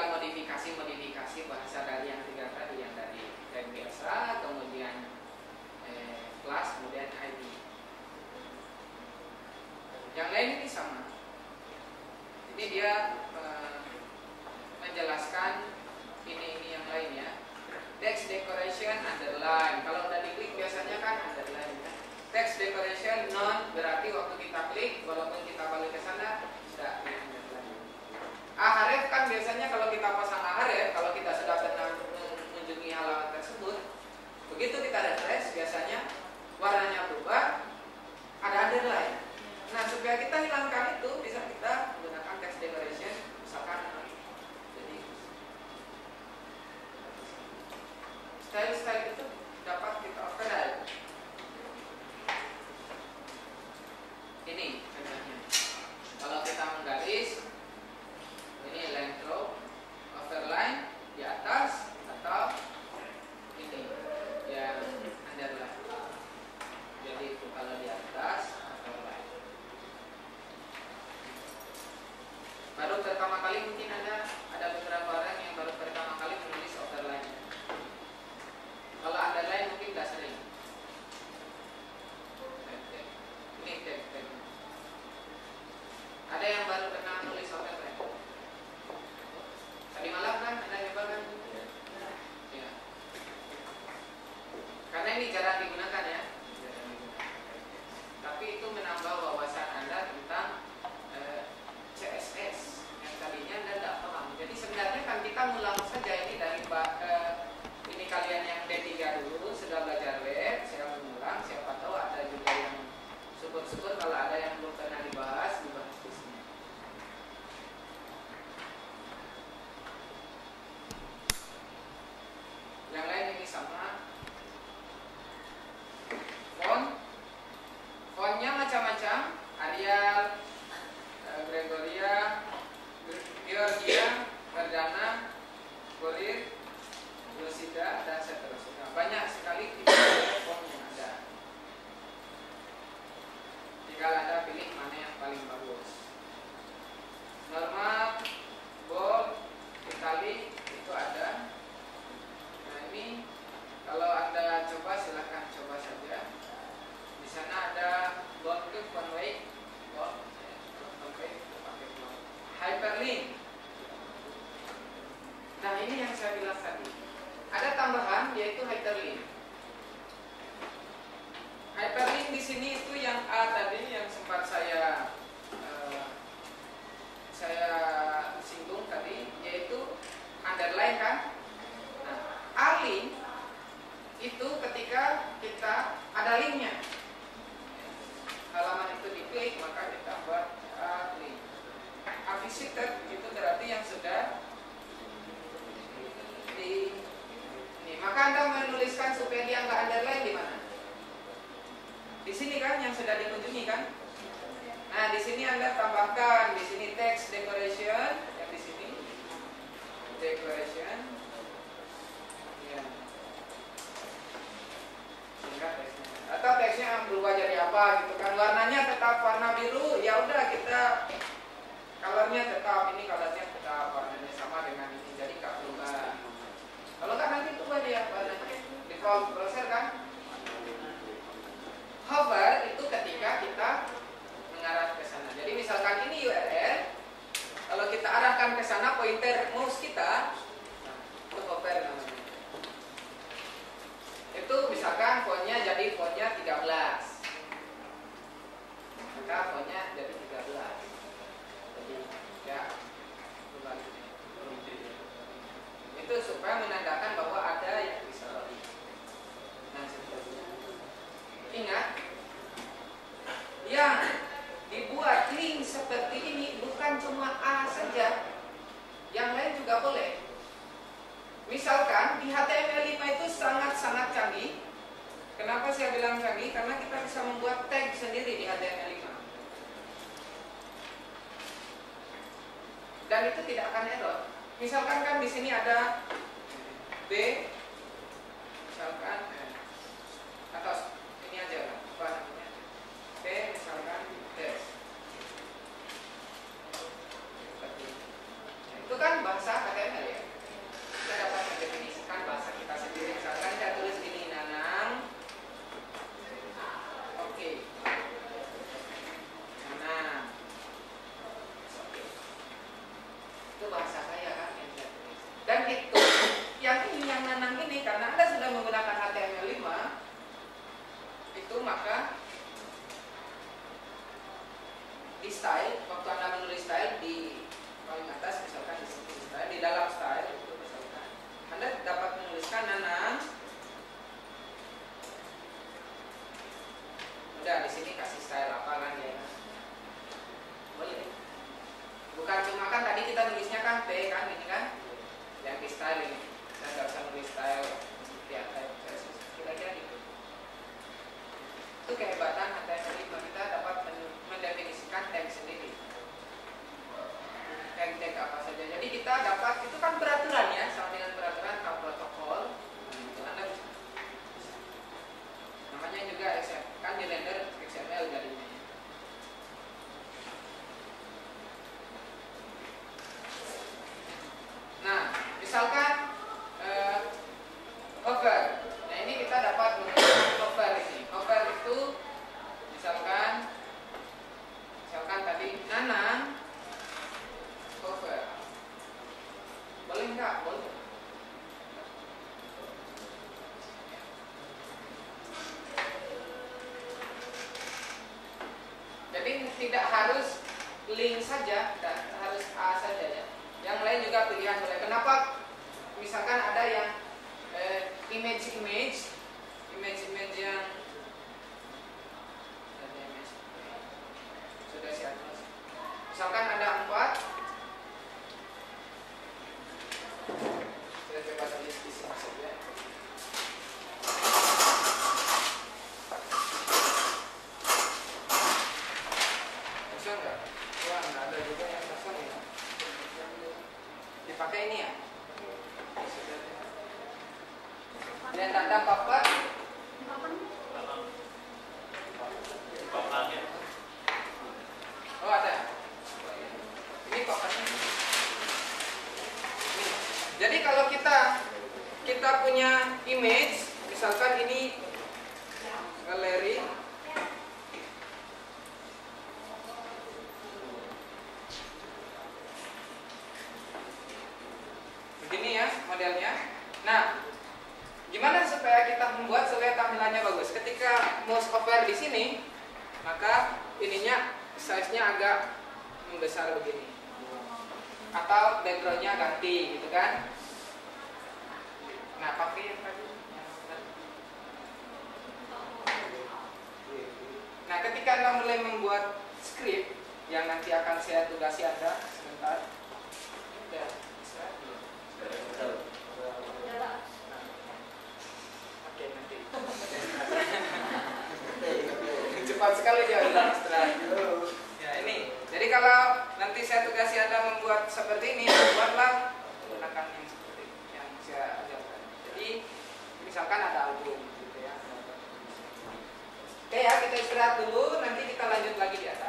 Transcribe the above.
tinggal modifikasi bahasa dari yang tiga tadi, yang dari tag biasa, kemudian class, kemudian ID. Yang lain ini sama. Ini dia menjelaskan ini yang lainnya. Text decoration underline. Kalau udah diklik biasanya kan underline ya. Text decoration non, berarti waktu kita klik walaupun kita balik ke sana sudah underline. Ahref kan biasanya kalau kita pasang ahref, kalau kita sudah pernah mengunjungi halaman tersebut, begitu kita refresh biasanya warnanya berubah, ada underline. Nah, supaya kita hilangkan itu bisa kita menggunakan text decoration, misalkan jadi style itu dapat kita override. Ini contohnya. Kalau kita menggaris, ini line through, overline di atas atau ini yang underline. Jadi itu kalau di atas overline. Baru pertama kali mungkin ada beberapa orang yang baru pertama kali menulis overline. Kalau underline mungkin tidak sering. Ini tag. Ada yang baru pernah nulis overline? Tadi malam kan ada yang baru kan? Ya. Karena ini jarang digunakan ya. Tapi itu menambah wawasan Anda tentang CSS yang tadinya Anda tidak paham. Jadi sebenarnya kan kita ngulang saja ini dari ini kalian yang D3 dulu sudah belajar web, saya mengulang. Siapa tahu ada juga yang syukur-syukur kalau ada yang belum pernah dibahas di sini. Yang lain ini sama. Fontnya macam-macam, Arial, Gregoria, Georgia, Verdana, Gorir, Lucida, dan seterusnya. Banyak sekali font yang ada. Tinggal Anda pilih mana yang paling bagus. Normal, bold, italic itu ada. Nah ini kalau Anda coba silahkan coba saja. Di sana ada bold to one way, hyperlink. Nah ini yang saya bilang tadi. Ada tambahan yaitu hyperlink. Hyperlink di sini itu yang A tadi yang sempat saya singgung tadi, yaitu underline kan. Nah, A-link itu ketika kita ada linknya, halaman itu diklik maka kita buat A-link. A-visited itu berarti yang sudah di ini. Maka Anda menuliskan supaya dia nggak underline di mana? Di sini kan yang sudah dikunjungi kan? Nah, di sini Anda tambahkan di sini text decoration yang di sini decoration. Ya. Singkat teksnya. Atau teksnya berubah jadi apa gitu kan? Warnanya tetap warna biru, ya udah kita colornya tetap, ini colornya tetap warnanya sama dengan ini, jadi nggak berubah. Kalau kan nanti berubah dia warnanya default browser kan? Hover itu ketika kita mengarah ke sana. Jadi misalkan ini URL, kalau kita arahkan ke sana pointer mouse kita, itu hover namanya. Itu misalkan fontnya jadi fontnya 13, maka fontnya jadi 13. Jadi ya sebaliknya. Itu supaya menandakan bahwa ada yang bisa login. Nah, seterusnya. Ingat, yang dibuat link seperti ini bukan cuma A saja, yang lain juga boleh. Misalkan di HTML5 itu sangat-sangat canggih. Kenapa saya bilang canggih? Karena kita bisa membuat tag sendiri di HTML5. Dan itu tidak akan error. Misalkan kan di sini ada B, misalkan atau ini aja lah, apa namanya? B misalkan test. Itu kan bahasa HTML. Itu bahasa saya kan yang saya tulis. Dan itu yang nanang ini karena Anda sudah menggunakan HTML5 itu, maka di style, waktu Anda menulis style di paling atas, misalkan di sini style, di dalam style itu misalkan Anda dapat menuliskan nanang. Udah di sini kasih style apa kan ya? Boleh. Bukan cuma kan tadi kita nulisnya kan P kan ini kan, yang di style ini. Saya nggak usah nulis style seperti apa kira-kira gitu. Itu kehebatan HTML5, kita dapat mendefinisikan tag sendiri. Tag apa saja. Jadi kita dapat, itu kan peraturan ya, sama dengan peraturan protokol. Itu Anda bisa. Namanya juga XML, kan di render XML jadinya. Nah, misalkan hover. Nah, ini kita dapat menggunakan hover ini. Hover itu misalkan tadi nanang hover. Boleh nggak? Boleh. Jadi tidak harus link saja, dan harus A saja ya. Yang lain juga pilihan boleh. Kenapa? Misalkan ada yang image yang sudah siap. Misalkan ada 4. Saya coba tulis di sini saja. Kosong nggak? Wah, nggak ada juga yang kosong ya. Dipakai ini ya. Dan tanda papan. Oh ada. Ini papannya. Ini. Jadi kalau kita punya image, misalkan ini galeri. Begini ya modelnya. Nah, gimana supaya kita membuat supaya tampilannya bagus? Ketika mouse over di sini, maka ininya size-nya agak membesar begini. Atau background-nya ganti gitu kan. Nah, pakai yang tadi. Nah, ketika Anda mulai membuat script yang nanti akan saya tugasi Anda sebentar. Ya, bisa. Oke, nanti. Cepat sekali dia bilang setelah. Ya, ini. Jadi kalau nanti saya tugasi Anda membuat seperti ini, buatlah menggunakan yang seperti yang saya ajarkan. Jadi, misalkan ada album gitu ya. Oke ya, kita istirahat dulu, nanti kita lanjut lagi di atas.